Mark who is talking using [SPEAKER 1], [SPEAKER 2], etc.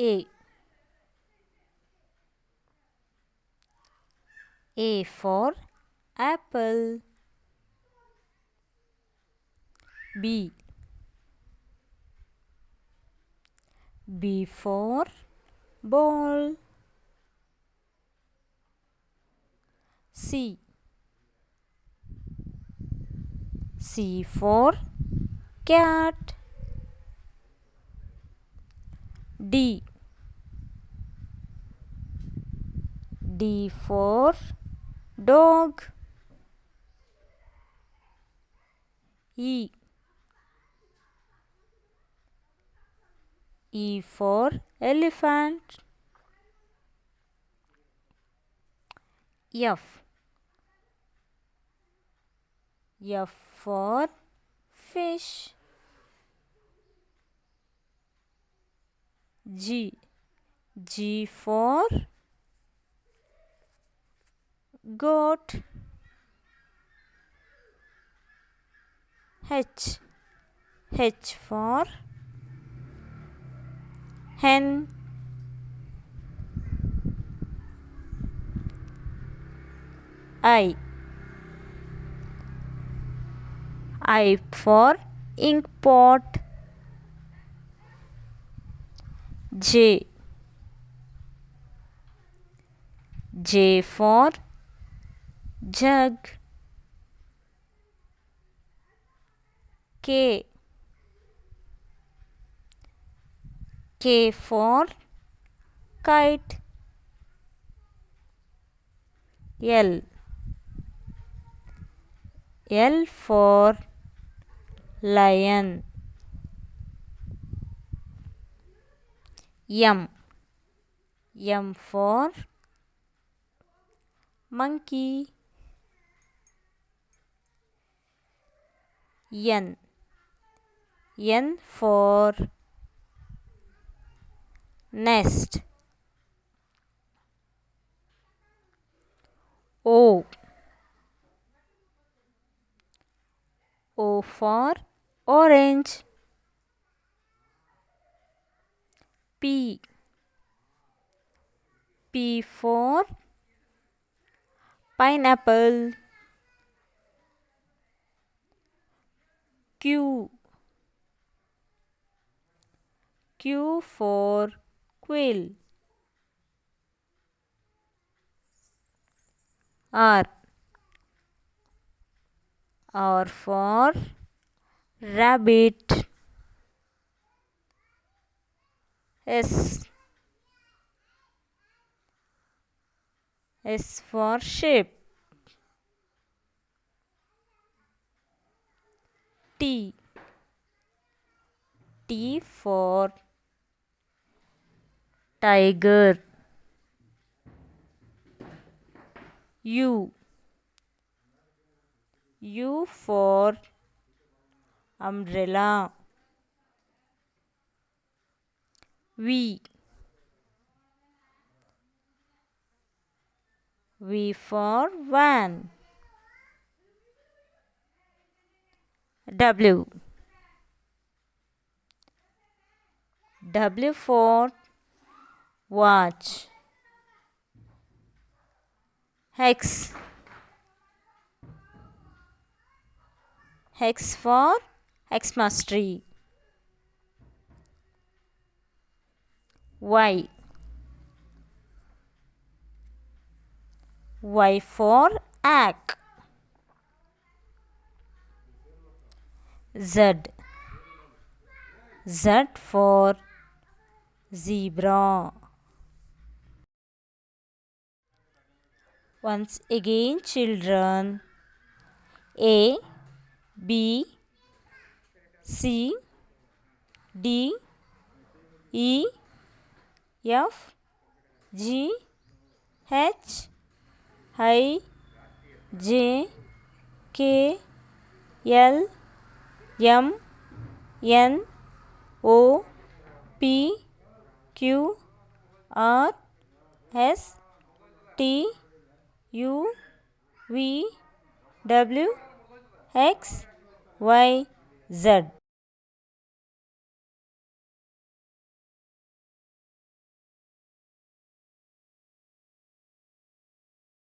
[SPEAKER 1] A. A for apple. B. B for ball. C. C for cat. D. D for dog. E. E for elephant. F. F for fish. G. G for goat. H. H for hen. I. I for ink pot. J. J for jug. K. K for kite. L. L for lion. M. M for monkey. N. N for nest. O. O for orange. P. P for pineapple. Q. Q for quail. R. R for rabbit. S. S for sheep. T. T for tiger. U. U for umbrella. V. V for van. W. W for watch. X. X for Xmas tree. Y. Y for egg. Z. Z for zebra. Once again, children. A, B, C, D, E, F, G, H, I, J, K, L, M, N, O, P, Q, R, S, T, U, V, W, X, Y, Z.